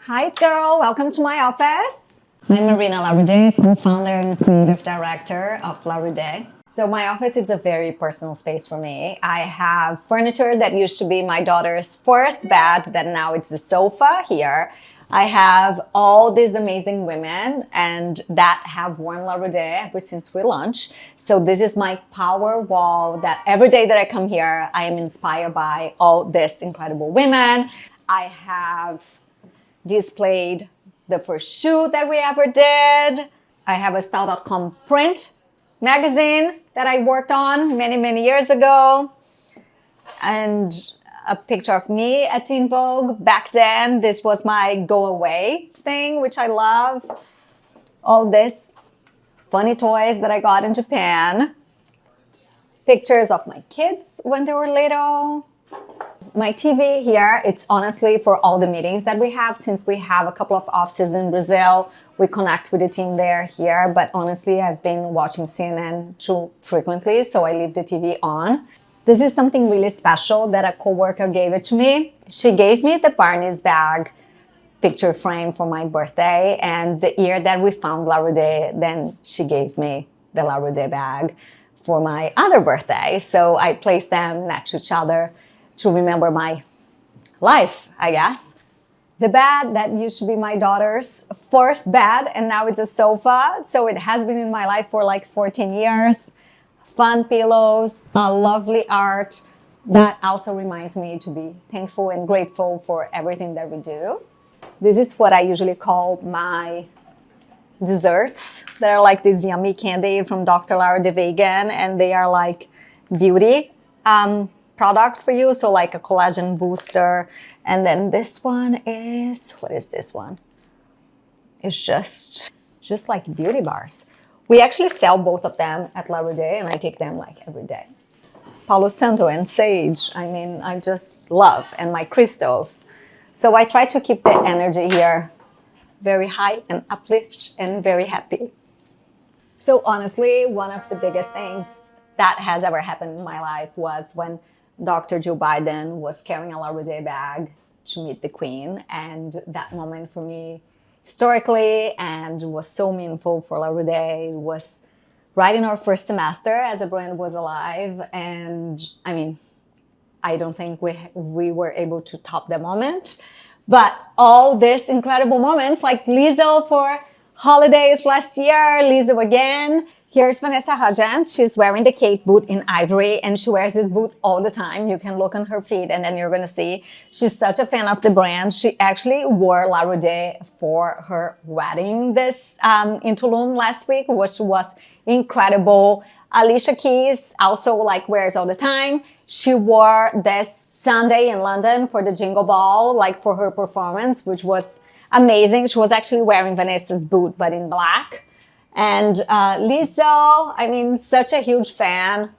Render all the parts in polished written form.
Hi girl, welcome to my office. I'm Marina Larroude, co-founder and creative director of Larroude. So my office is a very personal space for me. I have furniture that used to be my daughter's first bed, that now it's the sofa here. I have all these amazing women and that have worn Larroude ever since we launched. So this is my power wall that every day that I come here, I am inspired by all these incredible women. I have displayed the first shoot that we ever did. I have a style.com print magazine that I worked on many years ago. And a picture of me at Teen Vogue. Back then, this was my go away thing, which I love. All this funny toys that I got in Japan. Pictures of my kids when they were little. My TV here, it's honestly for all the meetings that we have. Since we have a couple of offices in Brazil, we connect with the team there here. But honestly, I've been watching CNN too frequently, so I leave the TV on. This is something really special that a coworker gave it to me. She gave me the Barney's bag picture frame for my birthday, and the year that we found Larroude, then she gave me the Larroude bag for my other birthday. So I placed them next to each other to remember my life, I guess. The bed that used to be my daughter's first bed, and now it's a sofa. So it has been in my life for like 14 years. Fun pillows, lovely art. That also reminds me to be thankful and grateful for everything that we do. This is what I usually call my desserts. They're like this yummy candy from Dr. Larroude Vegan, and they are like beauty products for you. So like a collagen booster. And then this one is, what is this one? It's just like beauty bars. We actually sell both of them at Larroude, and I take them like every day. Palo Santo and sage, I mean, I just love, and my crystals. So I try to keep the energy here very high and uplift and very happy. So honestly, one of the biggest things that has ever happened in my life was when Dr. Joe Biden was carrying a Larroude bag to meet the Queen. And that moment for me, historically, and was so meaningful for Larroude. It was right in our first semester as a brand was alive. And I mean, I don't think we were able to top the moment. But all these incredible moments, like Lizzo for holidays last year, Lizzo again. Here's Vanessa Hudgens. She's wearing the Kate boot in ivory, and she wears this boot all the time. You can look on her feet, and then you're going to see she's such a fan of the brand. She actually wore Larroude for her wedding this in Tulum last week, which was incredible. Alicia Keys also like wears all the time. She wore this Sunday in London for the Jingle Ball, like for her performance, which was amazing. She was actually wearing Vanessa's boot, but in black. And Lizzo, I mean, such a huge fan.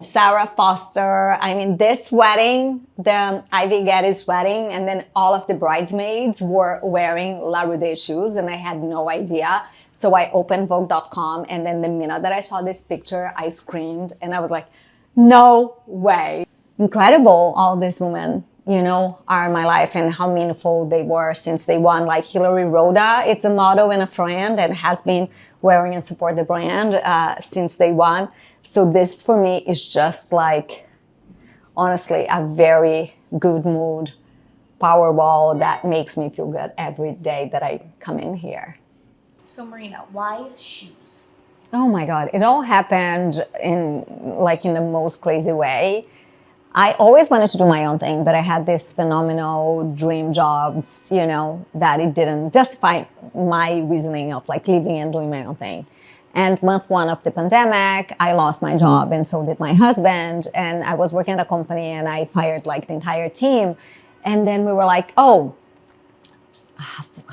Sarah Foster, I mean, this wedding, the Ivy Geddes wedding, and then all of the bridesmaids were wearing Larroude shoes, and I had no idea. So I opened Vogue.com, and then the minute that I saw this picture, I screamed, and I was like, no way. Incredible, all these women, you know, are in my life, and how meaningful they were since they won. Like Hillary Rhoda, it's a model and a friend, and has been wearing and support the brand since day one. So this for me is just like, honestly, a very good mood power wall that makes me feel good every day that I come in here. So Marina, why shoes? Oh my God, it all happened in the most crazy way. I always wanted to do my own thing, but I had these phenomenal dream jobs, you know, that it didn't justify my reasoning of like leaving and doing my own thing. And month one of the pandemic, I lost my job, and so did my husband. And I was working at a company, and I fired like the entire team. And then we were like, oh,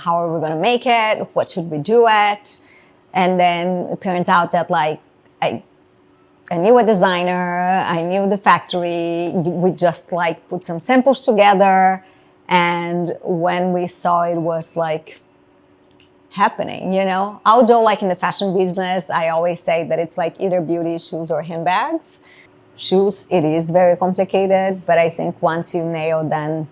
how are we going to make it? What should we do it? And then it turns out that like I knew a designer, I knew the factory. We just like put some samples together. And when we saw it was like happening, you know? Although like in the fashion business, I always say that it's like either beauty, shoes, or handbags. Shoes, it is very complicated, but I think once you nail, then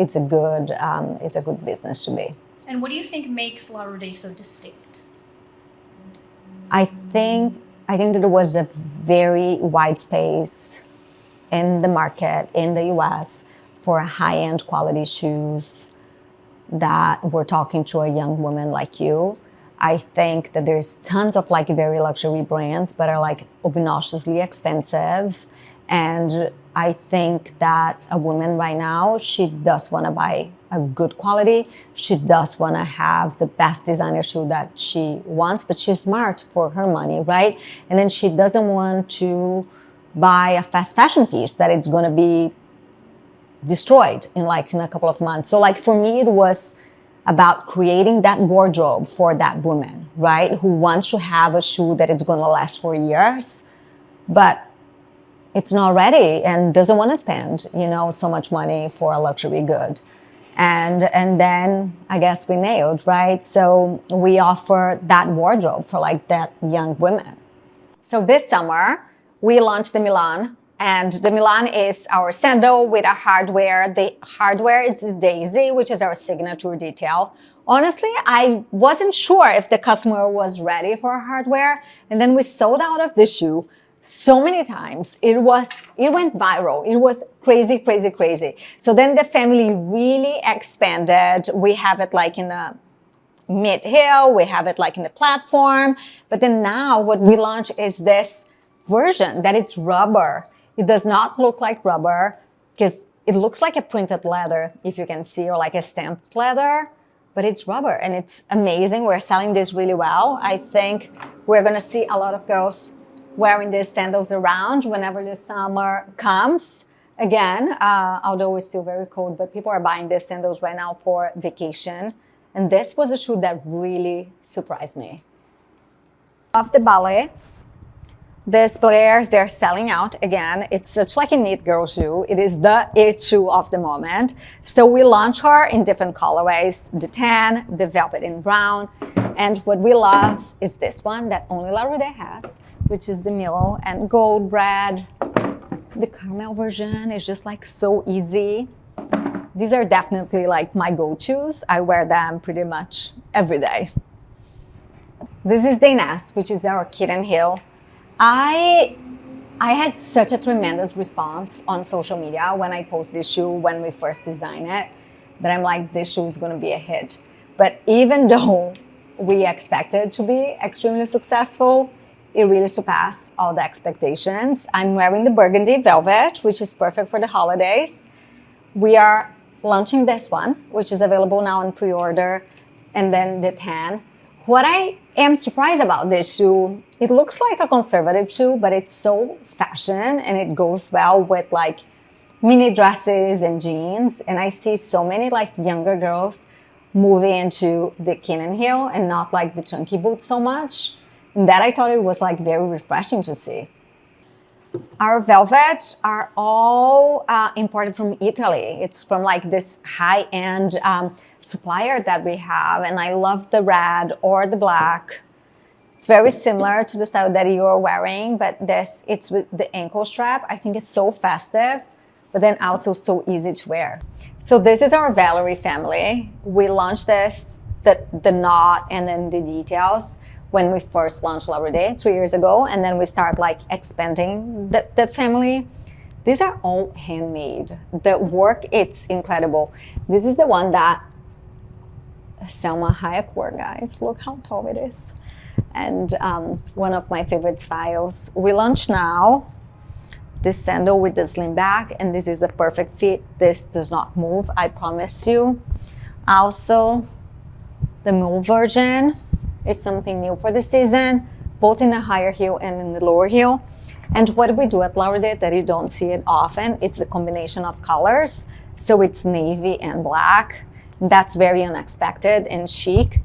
it's a good business to be. And what do you think makes Larroude so distinct? I think that there was a very wide space in the market in the US for high-end quality shoes that were talking to a young woman like you. I think that there's tons of like very luxury brands but are like obnoxiously expensive. And I think that a woman right now, she does want to buy a good quality. She does want to have the best designer shoe that she wants, but she's smart for her money, right? And then she doesn't want to buy a fast fashion piece that it's going to be destroyed in a couple of months. So like for me, it was about creating that wardrobe for that woman, right? Who wants to have a shoe that it's going to last for years, but it's not ready and doesn't want to spend, so much money for a luxury good. And then I guess we nailed, right? So we offer that wardrobe for like that young women. So this summer we launched the Milan, and the Milan is our sandal with a hardware. The hardware is the Daisy, which is our signature detail. Honestly, I wasn't sure if the customer was ready for hardware, and then we sold out of the shoe so many times. It went viral. It was crazy, crazy, crazy. So then the family really expanded. We have it like in a mid-heel, we have it like in the platform. But then now what we launch is this version that it's rubber. It does not look like rubber because it looks like a printed leather, if you can see, or like a stamped leather, but it's rubber and it's amazing. We're selling this really well. I think we're gonna see a lot of girls wearing these sandals around whenever the summer comes. Again, although it's still very cold, but people are buying these sandals right now for vacation. And this was a shoe that really surprised me. Of the ballets, these players, they're selling out again. It's such like a neat girl shoe. It is the it shoe of the moment. So we launched her in different colorways, the tan, the velvet in brown. And what we love is this one that only Larroude has, which is the Milo and gold red. The caramel version is just like so easy. These are definitely like my go-tos. I wear them pretty much every day. This is the Ines, which is our kitten heel. I had such a tremendous response on social media when I posted this shoe when we first designed it, that I'm like, this shoe is gonna be a hit. But even though we expected to be extremely successful, it really surpassed all the expectations. I'm wearing the burgundy velvet, which is perfect for the holidays. We are launching this one, which is available now on pre-order, and then the tan. What I am surprised about this shoe, it looks like a conservative shoe, but it's so fashion and it goes well with like mini dresses and jeans. And I see so many like younger girls moving into the Kitten heel and not like the chunky boots so much. And that I thought it was like very refreshing to see. Our velvet are all imported from Italy. It's from like this high-end supplier that we have, and I love the red or the black. It's very similar to the style that you're wearing, but it's with the ankle strap. I think it's so festive, but then also so easy to wear. So this is our Valerie family. We launched this, the knot and then the details, when we first launched Larroude 3 years ago, and then we start like expanding the family. These are all handmade. The work, it's incredible. This is the one that Selma Hayek wore, guys. Look how tall it is. And one of my favorite styles. We launched now this sandal with the slim back, and this is a perfect fit. This does not move, I promise you. Also, the mule version is something new for the season, both in the higher heel and in the lower heel. And what we do at Larroude that you don't see it often, it's the combination of colors. So it's navy and black. That's very unexpected and chic.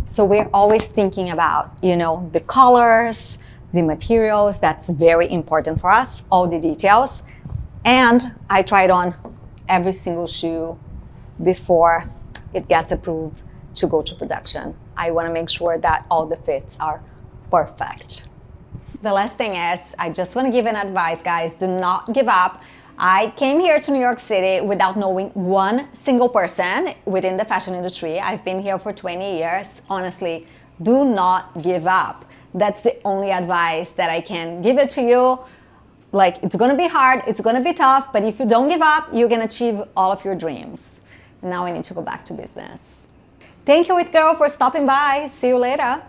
So we're always thinking about, the colors, the materials. That's very important for us, all the details. And I tried on every single shoe before it gets approved to go to production. I want to make sure that all the fits are perfect. The last thing is, I just want to give an advice, guys. Do not give up. I came here to New York City without knowing one single person within the fashion industry. I've been here for 20 years. Honestly, do not give up. That's the only advice that I can give it to you. Like, it's gonna be hard, it's gonna be tough, but if you don't give up, you can achieve all of your dreams. Now I need to go back to business. Thank you, It Girl, for stopping by. See you later.